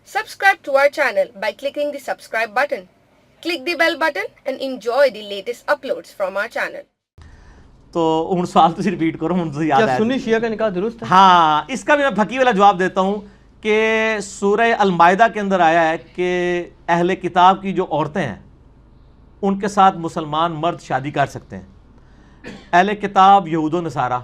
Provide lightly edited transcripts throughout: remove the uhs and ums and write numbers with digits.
Subscribe to our channel by clicking the subscribe button. Click the bell button and enjoy the latest uploads from our channel. تو ہوں سوال تسی repeat کرو، ہوں تو یاد کیا ہے سنی شیعہ کا نکاح درست ہے؟ ہاں، اس کا بھی میں پھکی والا جواب دیتا ہوں کہ سورہ المائدہ کے اندر آیا ہے کہ اہل کتاب کی جو عورتیں ہیں ان کے ساتھ مسلمان مرد شادی کر سکتے ہیں۔ اہل کتاب یہود و نصارہ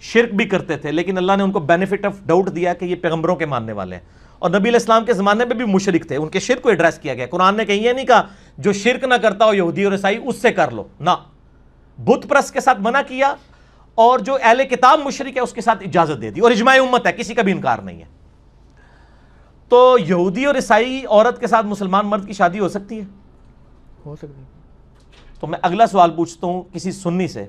شرک بھی کرتے تھے، لیکن اللہ نے ان کو بینیفٹ آف ڈاؤٹ دیا کہ یہ پیغمبروں کے ماننے والے ہیں، اور نبی علیہ السلام کے زمانے میں بھی مشرک تھے، ان کے شرک کو ایڈریس کیا گیا۔ قرآن نے کہیں یہ نہیں کہا جو شرک نہ کرتا ہو یہودی اور عیسائی اس سے کر لو، نہ، بت پرست کے ساتھ منع کیا، اور جو اہل کتاب مشرک ہے اس کے ساتھ اجازت دے دی، اور اجماع امت ہے، کسی کا بھی انکار نہیں ہے۔ تو یہودی اور عیسائی عورت کے ساتھ مسلمان مرد کی شادی ہو سکتی ہے؟ ہو سکتی ہے۔ تو میں اگلا سوال پوچھتا ہوں کسی سنی سے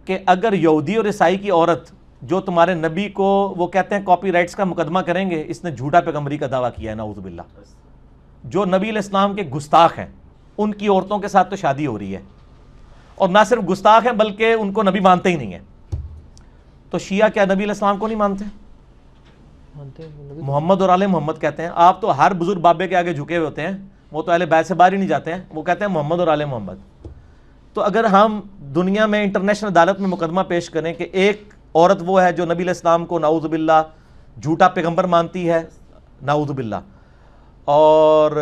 کہ اگر یہودی اور عیسائی کی عورت جو تمہارے نبی کو وہ کہتے ہیں کاپی رائٹس کا مقدمہ کریں گے، اس نے جھوٹا پیغمبری کا دعویٰ کیا ہے، نعوذ باللہ، جو نبی علیہ السلام کے گستاخ ہیں ان کی عورتوں کے ساتھ تو شادی ہو رہی ہے، اور نہ صرف گستاخ ہیں بلکہ ان کو نبی مانتے ہی نہیں ہیں، تو شیعہ کیا نبی علیہ السلام کو نہیں مانتے؟ محمد اور آل محمد کہتے ہیں۔ آپ تو ہر بزرگ بابے کے آگے جھکے ہوئے ہوتے ہیں، وہ تو اہل بیت سے باہر ہی نہیں جاتے ہیں، وہ کہتے ہیں محمد اور آل محمد۔ تو اگر ہم دنیا میں انٹرنیشنل عدالت میں مقدمہ پیش کریں کہ ایک عورت وہ ہے جو نبی علیہ السلام کو نعوذ باللہ جھوٹا پیغمبر مانتی ہے، نعوذ باللہ، اور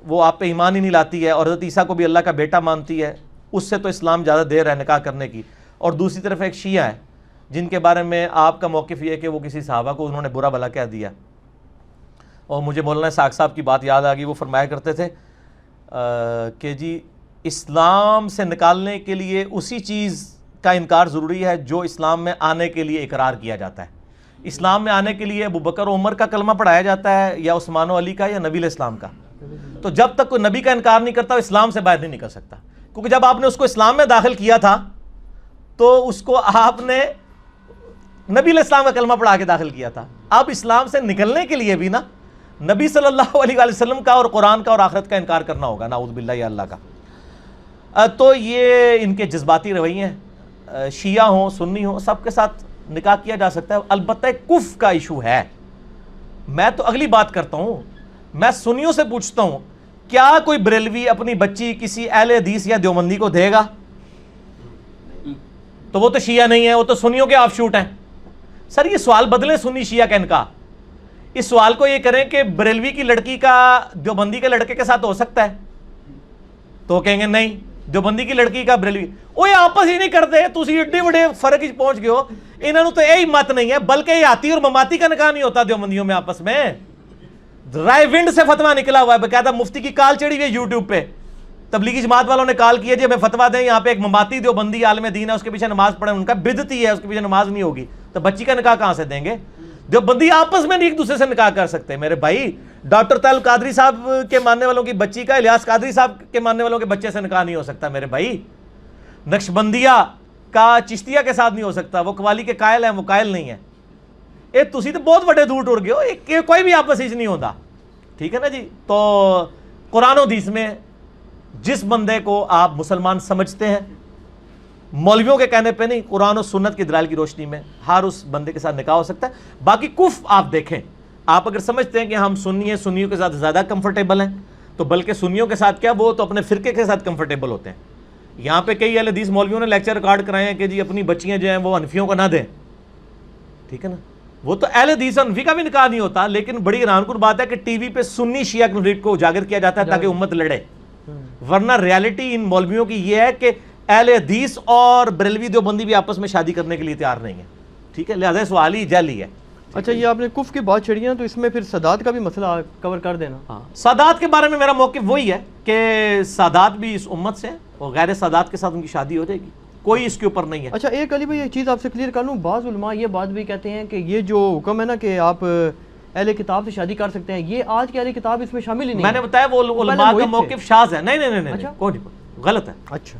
وہ آپ پہ ایمان ہی نہیں لاتی ہے، اور حضرت عیسیٰ کو بھی اللہ کا بیٹا مانتی ہے، اس سے تو اسلام زیادہ دیر ہے نکاح کرنے کی، اور دوسری طرف ایک شیعہ ہے جن کے بارے میں آپ کا موقف یہ ہے کہ وہ کسی صحابہ کو انہوں نے برا بھلا کہہ دیا۔ اور مجھے مولانا اسحاق صاحب کی بات یاد آ گئی، وہ فرمایا کرتے تھے کہ جی اسلام سے نکالنے کے لیے اسی چیز کا انکار ضروری ہے جو اسلام میں آنے کے لیے اقرار کیا جاتا ہے۔ اسلام میں آنے کے لیے ابو بکر و عمر کا کلمہ پڑھایا جاتا ہے، یا عثمان و علی کا، یا نبی علیہ السلام کا۔ تو جب تک کوئی نبی کا انکار نہیں کرتا وہ اسلام سے باہر نہیں نکل سکتا، کیونکہ جب آپ نے اس کو اسلام میں داخل کیا تھا تو اس کو آپ نے نبی علیہ السلام کا کلمہ پڑھا کے داخل کیا تھا۔ اب اسلام سے نکلنے کے لیے بھی نا نبی صلی اللہ علیہ وآلہ وسلم کا اور قرآن کا اور آخرت کا انکار کرنا ہوگا، نعوذ باللہ یا اللہ کا۔ تو یہ ان کے جذباتی رویے ہیں، شیعہ ہوں سنی ہوں سب کے ساتھ نکاح کیا جا سکتا ہے، البتہ کفر کا ایشو ہے۔ میں تو اگلی بات کرتا ہوں، میں سنیوں سے پوچھتا ہوں کیا کوئی بریلوی اپنی بچی کسی اہل حدیث یا دیوبندی کو دے گا؟ تو وہ تو شیعہ نہیں ہے، وہ تو سنیوں کے آف شوٹ ہیں۔ سر یہ سوال بدلیں سنی شیعہ کا انکاح، اس سوال کو یہ کریں کہ بریلوی کی لڑکی کا دیوبندی کے لڑکے کے ساتھ ہو سکتا ہے، تو کہیں گے نہیں، دیوبندی کی لڑکی کا بریلوی، وہ یہ آپس ہی نہیں کرتے، تسی ایڈے بڑے فرق ہی پہنچ گئے ہو، انہوں نے تو یہی مت نہیں ہے، بلکہ یہ آتی اور مماتی کا نکاح نہیں ہوتا دیوبندیوں میں آپس میں۔ رائے ونڈ سے فتویٰ نکلا ہوا ہے، باقاعدہ مفتی کی کال چڑھی ہوئی ہے یوٹیوب پہ، تبلیغی جماعت والوں نے کال کیا جی ہمیں فتویٰ دیں، یہاں پہ ایک مماتی دیوبندی عالم دین ہے، اس کے پیچھے نماز پڑھیں، ان کا بدعتی ہے، اس کے پیچھے نماز نہیں ہوگی، تو بچی کا نکاح کہاں سے دیں گے؟ دیوبندی آپس میں نہیں ایک دوسرے سے نکاح کر سکتے میرے بھائی۔ ڈاکٹر طالب قادری صاحب کے ماننے والوں کی بچی کا الیاس قادری صاحب کے ماننے والوں کے بچے سے نکاح نہیں ہو سکتا میرے بھائی۔ نقشبندیہ کا چشتیہ کے ساتھ نہیں ہو سکتا، وہ قوالی کے قائل ہیں، وہ قائل نہیں ہے۔ اے تسی تو بہت بڑے دور ٹر گئے ہو، کوئی بھی آپس ہی نہیں ہوتا، ٹھیک ہے نا جی۔ تو قرآن و حدیث میں جس بندے کو آپ مسلمان سمجھتے ہیں، مولویوں کے کہنے پہ نہیں، قرآن و سنت کی دلائل کی روشنی میں ہر اس بندے کے ساتھ نکاح ہو سکتا ہے۔ باقی کفر آپ دیکھیں، آپ اگر سمجھتے ہیں کہ ہم سنی ہیں، سنیوں کے ساتھ زیادہ کمفرٹیبل ہیں، تو بلکہ سنیوں کے ساتھ کیا، وہ تو اپنے فرقے کے ساتھ کمفرٹیبل ہوتے ہیں۔ یہاں پہ کئی اہل حدیث مولویوں نے لیکچر ریکارڈ کرائے ہیں کہ جی اپنی بچیاں جو ہیں وہ حنفیوں کو نہ دیں، ٹھیک ہے نا۔ وہ تو اہل حدیث حنفی کا بھی نکاح نہیں ہوتا، لیکن بڑی حیران کن بات ہے کہ ٹی وی پہ سنی شیعہ کنفلکٹ کو اجاگر کیا جاتا ہے تاکہ امت لڑے، ورنہ ریالٹی ان مولویوں کی یہ ہے کہ اہل حدیث اور بریلوی دیوبندی بھی آپس میں شادی کرنے کے لیے تیار نہیں ہے، ٹھیک ہے، لہذا سوال ہی جعلی ہے۔ اچھا یہ آپ نے کفر کی بات چھڑی ہے تو اس میں پھر سادات کا بھی مسئلہ کور کر دینا۔ ہاں، سادات کے بارے میں میرا موقف وہی ہے کہ سادات بھی اس امت سے، اور غیر سادات کے ساتھ ان کی شادی ہو جائے گی، کوئی اس کے اوپر نہیں ہے۔ اچھا ایک علی بھائی ایک چیز آپ سے کلیئر کر لوں، بعض علماء یہ بات بھی کہتے ہیں کہ یہ جو حکم ہے نا کہ آپ اہل کتاب سے شادی کر سکتے ہیں، یہ آج کے اہل کتاب اس میں شامل ہی نہیں ہے۔ میں نے بتایا وہ علماء کا موقف شاذ ہے، نہیں نہیں نہیں، کوئی نہیں، غلط ہے۔ اچھا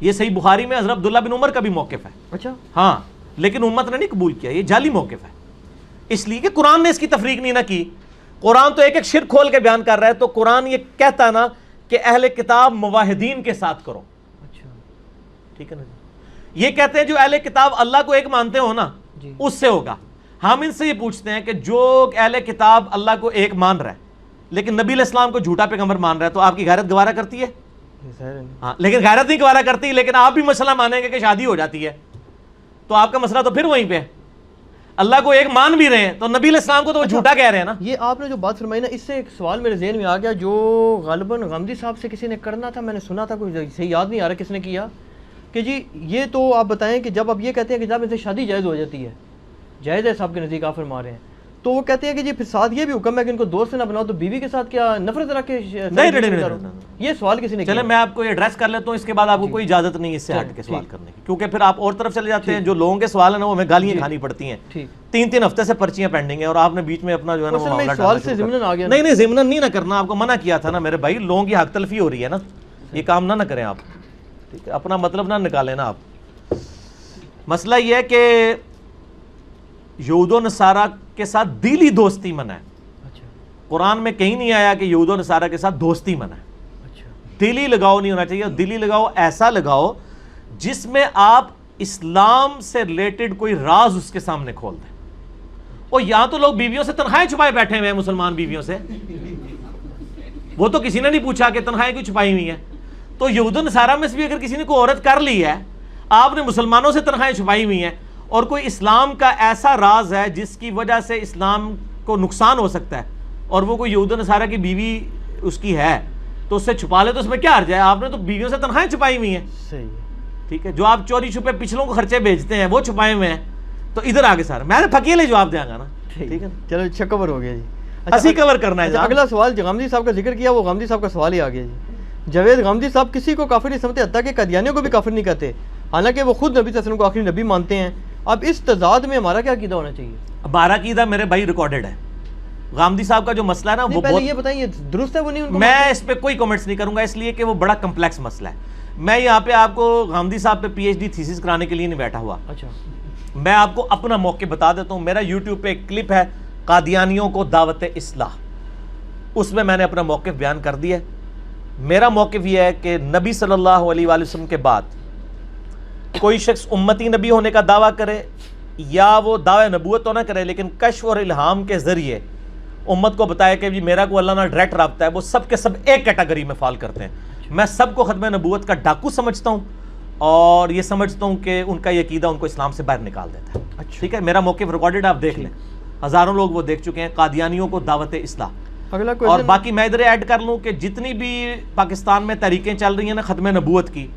یہ صحیح بخاری میں حضرت عبداللہ بن عمر کا بھی موقف ہے، اچھا ہاں، لیکن امت نے نہیں قبول کیا، یہ جعلی موقف ہے، اس لیے کہ قرآن نے اس کی تفریق نہیں نہ کی۔ قرآن تو ایک ایک شرک کھول کے بیان کر رہا ہے، تو قرآن یہ کہتا نا کہ اہل کتاب موحدین کے ساتھ کرو، اچھا ٹھیک ہے نا۔ یہ کہتے ہیں جو اہل کتاب اللہ کو ایک مانتے ہو نا جی اس سے ہوگا، ہم ان سے یہ پوچھتے ہیں کہ جو اہل کتاب اللہ کو ایک مان رہا ہے لیکن نبی علیہ السلام کو جھوٹا پیغمبر مان رہا ہے، تو آپ کی غیرت گوارا کرتی ہے؟ ہاں، لیکن غیرت نہیں گوارا کرتی، لیکن آپ بھی مسئلہ مانیں گے کہ شادی ہو جاتی ہے، تو آپ کا مسئلہ تو پھر وہیں پہ ہے۔ اللہ کو ایک مان بھی رہے ہیں تو نبی علیہ السلام کو تو وہ جھوٹا کہہ رہے ہیں نا۔ یہ آپ نے جو بات فرمائی نا، اس سے ایک سوال میرے ذہن میں آ گیا جو غالباً غامدی صاحب سے کسی نے کرنا تھا، میں نے سنا تھا، کوئی صحیح یاد نہیں آ رہا کس نے کیا، کہ جی یہ تو آپ بتائیں کہ جب آپ یہ کہتے ہیں کہ جب ان سے شادی جائز ہو جاتی ہے، جائز ہے صاحب کے نزدیک، آپ فرما رہے ہیں، تو وہ کہتے ہیں کہ جی پھر ساتھ یہ بھی حکم ہے کہ ان کو دوست نہ بناؤ، تو بیوی کے ساتھ کیا نفرت رکھ کے نہیں، یہ سوال کسی نے کیا؟ چلے میں آپ کو یہ ایڈریس کر لیتا ہوں، اس کے بعد آپ کو کوئی اجازت نہیں اس سے ہٹ کے سوال کرنے کی، کیونکہ پھر آپ اور طرف چلے جاتے ہیں، جو لوگوں کے سوال ہیں نا وہ ہمیں گالیاں کھانی پڑتی ہیں، 3 ہفتے سے پرچیاں پینڈنگ ہیں، اور آپ نے بیچ میں اپنا جو ہے نا وہ معاملہ سوال سے ضمن آ گیا۔ نہیں ضمن نہیں نہ کرنا، آپ کو منع کیا تھا نا میرے بھائی، لوگوں کی حق تلفی ہو رہی ہے نا، یہ کام نہ کریں آپ، ٹھیک ہے، اپنا مطلب نہ نکالیں نا آپ۔ مسئلہ یہ ہے کہ یہود و نصارہ کے ساتھ دلی دوستی منع ہے، قرآن میں کہیں نہیں آیا کہ یہود و نصارہ کے ساتھ دوستی منع ہے، دلی لگاؤ نہیں ہونا چاہیے، دلی لگاؤ ایسا لگاؤ جس میں آپ اسلام سے ریلیٹڈ کوئی راز اس کے سامنے کھول دیں۔ اور یہاں تو لوگ بیویوں سے تنخواہیں چھپائے بیٹھے ہوئے ہیں، مسلمان بیویوں سے، وہ تو کسی نے نہیں پوچھا کہ تنخواہیں کیوں چھپائی ہوئی ہیں، تو یہود و نصارہ میں سے بھی اگر کسی نے کوئی عورت کر لی ہے، آپ نے مسلمانوں سے تنخواہیں چھپائی ہوئی ہیں، اور کوئی اسلام کا ایسا راز ہے جس کی وجہ سے اسلام کو نقصان ہو سکتا ہے، اور وہ کوئی یہود و نصارہ کی بیوی اس کی ہے، تو اس سے چھپا لے تو اس میں کیا حرج ہے؟ آپ نے تو بیویوں سے تنخواہیں چھپائی ہوئی ہیں، صحیح، ٹھیک ہے، جو آپ چوری چھپے پچھلوں کو خرچے بھیجتے ہیں وہ چھپائے ہوئے ہیں، تو ادھر آگے سارا میں نے پھکیلے جواب دیا گا نا، ٹھیک ہے، چلو اچھا کور ہو گیا جی۔ اسی کور کرنا ہے۔ اگلا سوال جو غامدی صاحب کا ذکر کیا وہ غامدی صاحب کا سوال ہی آ گیا جی۔ جاوید غامدی صاحب کسی کو کافر نہیں سمجھتے، حتیٰ کہ قادیانیوں کو بھی کافر نہیں کہتے، حالانکہ وہ خود نبی صلی اللہ علیہ وسلم کو آخری نبی مانتے ہیں۔ اب اس تضاد میں ہمارا کیا عقیدہ ہونا چاہیے؟ ہمارا عقیدہ میرے بھائی ریکارڈڈ ہے، غامدی صاحب کا جو مسئلہ ہے نا وہ پہلے یہ بتائیں یہ درست ہے وہ نہیں؟ ان کو میں اس پہ کوئی کمنٹس نہیں کروں گا، اس لیے کہ وہ بڑا کمپلیکس مسئلہ ہے۔ میں یہاں پہ آپ کو غامدی صاحب پہ پی ایچ ڈی تھیسس کرانے کے لیے نہیں بیٹھا ہوا، اچھا، میں آپ کو اپنا موقف بتا دیتا ہوں۔ میرا یوٹیوب پہ ایک کلپ ہے قادیانیوں کو دعوت اصلاح، اس میں میں نے اپنا موقف بیان کر دیا ہے۔ میرا موقف یہ ہے کہ نبی صلی اللہ علیہ وآلہ وسلم کے بعد کوئی شخص امتی نبی ہونے کا دعویٰ کرے یا وہ دعوی نبوت تو نہ کرے، لیکن کشف اور الہام کے ذریعے امت کو بتائے کہ میرا کو اللہ نہ ڈائریکٹ رابطہ ہے، وہ سب کے سب ایک کیٹیگری میں فال کرتے ہیں۔ میں سب کو ختم نبوت کا ڈاکو سمجھتا ہوں، اور یہ سمجھتا ہوں کہ ان کا یہ عقیدہ ان کو اسلام سے باہر نکال دیتا ہے، ٹھیک ہے۔ میرا موقف ریکارڈڈ آپ دیکھ لیں، ہزاروں لوگ وہ دیکھ چکے ہیں، قادیانیوں کو دعوت اصلاح۔ اور باقی میں ادھر ایڈ کر لوں کہ جتنی بھی پاکستان میں تحریکیں چل رہی ہیں نا ختم نبوت کی،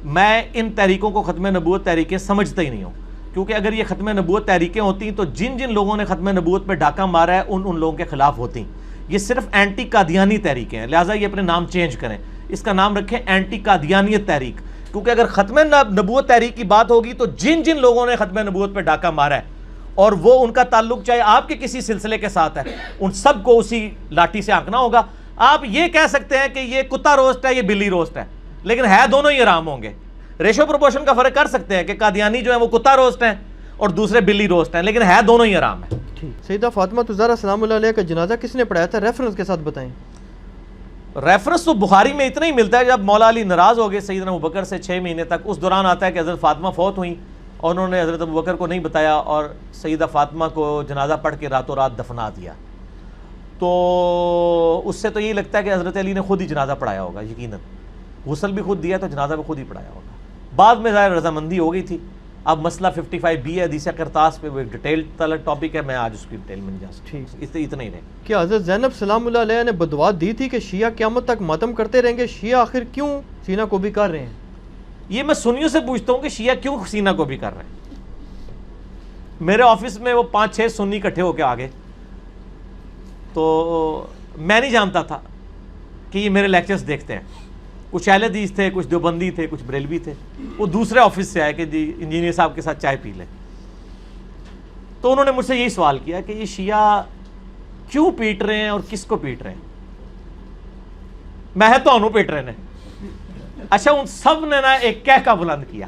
میں ان تحریکوں کو ختم نبوت تحریکیں سمجھتا ہی نہیں ہوں، کیونکہ اگر یہ ختم نبوت تحریکیں ہوتی تو جن جن لوگوں نے ختم نبوت پہ ڈاکہ مارا ہے ان لوگوں کے خلاف ہوتی۔ یہ صرف اینٹی قادیانی تحریکیں ہیں، لہٰذا یہ اپنے نام چینج کریں، اس کا نام رکھیں اینٹی قادیانیت تحریک، کیونکہ اگر ختم نبوت تحریک کی بات ہوگی تو جن جن لوگوں نے ختم نبوت پہ ڈاکہ مارا ہے اور وہ ان کا تعلق چاہے آپ کے کسی سلسلے کے ساتھ ہے، ان سب کو اسی لاٹھی سے آنکنا ہوگا۔ آپ یہ کہہ سکتے ہیں کہ یہ کتا روسٹ ہے، یہ بلی روسٹ ہے، لیکن ہے دونوں ہی حرام ہوں گے۔ ریشو پروپورشن کا فرق کر سکتے ہیں کہ قادیانی جو ہیں وہ کتا روسٹ ہیں اور دوسرے بلی روسٹ ہیں، لیکن ہے دونوں ہی حرام ہیں۔ سیدہ فاطمہ الزہرا سلام اللہ علیہ کا جنازہ کس نے پڑھایا تھا؟ ریفرنس کے ساتھ بتائیں۔ ریفرنس تو بخاری میں اتنا ہی ملتا ہے، جب مولا علی ناراض ہو گئے سیدنا ابوبکر سے 6 مہینے تک، اس دوران آتا ہے کہ حضرت فاطمہ فوت ہوئیں اور انہوں نے حضرت ابوبکر کو نہیں بتایا اور سیدہ فاطمہ کو جنازہ پڑھ کے راتوں رات دفنا دیا۔ تو اس سے تو یہی لگتا ہے کہ حضرت علی نے خود ہی جنازہ پڑھایا ہوگا، یقیناً غسل بھی خود دیا تو جنازہ بھی خود ہی پڑھایا ہوگا۔ بعد میں ظاہر رضامندی ہو گئی تھی۔ اب مسئلہ 55B ہے حدیث کرتاس پہ، وہ ایک ڈیٹیل طلب ٹاپک ہے، میں آج اس کی ڈیٹیل میں نہیں جا سکتا، اتنا ہی رہے۔ کیا حضرت زینب سلام اللہ علیہ نے بدعا دی تھی کہ شیعہ قیامت تک ماتم کرتے رہیں گے؟ شیعہ آخر کیوں سینہ کو بھی کر رہے ہیں؟ یہ میں سنیوں سے پوچھتا ہوں کہ شیعہ کیوں سینہ کو بھی کر رہے ہیں۔ میرے آفس میں وہ 5-6 سنی اکٹھے ہو کے آگے، تو میں نہیں جانتا تھا کہ یہ میرے لیکچرز دیکھتے ہیں۔ کچھ اہل حدیث تھے، کچھ دیوبندی تھے، کچھ بریلوی تھے، وہ دوسرے آفس سے آئے کہ جی انجینئر صاحب کے ساتھ چائے پی لیں۔ تو انہوں نے مجھ سے یہی سوال کیا کہ یہ شیعہ کیوں پیٹ رہے ہیں اور کس کو پیٹ رہے ہیں؟ میں ہے تو انہوں پیٹ رہے ہیں۔ اچھا، ان سب نے نا ایک کہکا بلند کیا۔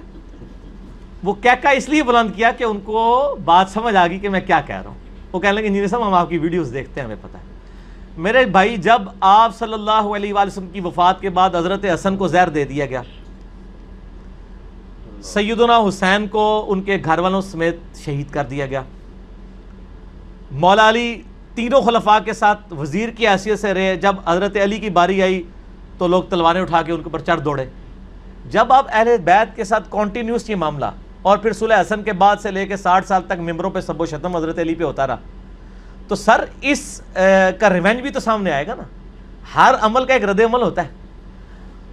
وہ کہکا اس لیے بلند کیا کہ ان کو بات سمجھ آ گئی کہ میں کیا کہہ رہا ہوں۔ وہ کہنے لگے انجینئر صاحب ہم آپ کی ویڈیوز دیکھتے ہیں، ہمیں پتہ ہے۔ میرے بھائی، جب آپ صلی اللہ علیہ وآلہ وسلم کی وفات کے بعد حضرت حسن کو زہر دے دیا گیا، سیدنا حسین کو ان کے گھر والوں سمیت شہید کر دیا گیا، مولا علی تینوں خلفاء کے ساتھ وزیر کی حیثیت سے رہے. جب حضرت علی کی باری آئی تو لوگ تلواریں اٹھا کے ان کے اوپر چڑھ دوڑے. جب اب اہل بیت کے ساتھ کنٹینیوس یہ معاملہ اور پھر صلح حسن کے بعد سے لے کے 60 سال تک ممبروں پہ سب و شتم حضرت علی پہ ہوتا رہا, تو سر اس کا ریونج بھی تو سامنے آئے گا نا. ہر عمل کا ایک رد عمل ہوتا ہے.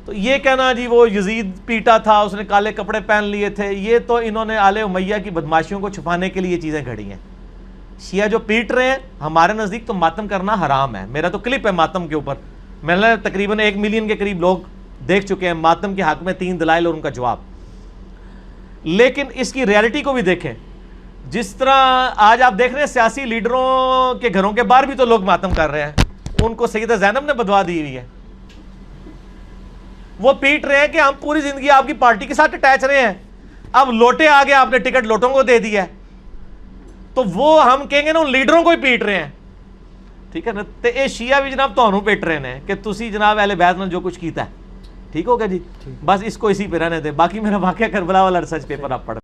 تو یہ کہنا جی وہ یزید پیٹا تھا, اس نے کالے کپڑے پہن لیے تھے, یہ تو انہوں نے آل امیہ کی بدماشیوں کو چھپانے کے لیے یہ چیزیں گھڑی ہیں. شیعہ جو پیٹ رہے ہیں ہمارے نزدیک تو ماتم کرنا حرام ہے. میرا تو کلپ ہے ماتم کے اوپر, میں نے تقریباً 1 ملین کے قریب لوگ دیکھ چکے ہیں ماتم کے حق میں 3 دلائل اور ان کا جواب. لیکن اس کی ریالٹی کو بھی دیکھیں. جس طرح آج آپ دیکھ رہے ہیں سیاسی لیڈروں کے گھروں کے باہر بھی تو لوگ ماتم کر رہے ہیں, ان کو سیدہ زینب نے بدوا دی ہوئی ہے. وہ پیٹ رہے ہیں کہ ہم پوری زندگی آپ کی پارٹی کے ساتھ اٹیچ رہے ہیں, اب لوٹے آ گئے, آپ نے ٹکٹ لوٹوں کو دے دیا ہے, تو وہ ہم کہیں گے نا ان لیڈروں کو ہی پیٹ رہے ہیں. ٹھیک ہے نا. تو یہ شیعہ بھی جناب تہنوں پیٹ رہے ہیں کہ تسی جناب اہل بیت نے جو کچھ کیتا ہے. ٹھیک ہوگا جی, بس اس کو اسی پہ رہنے دیں. باقی میرا واقعہ کربلا والا ریسرچ پیپر آپ پڑھ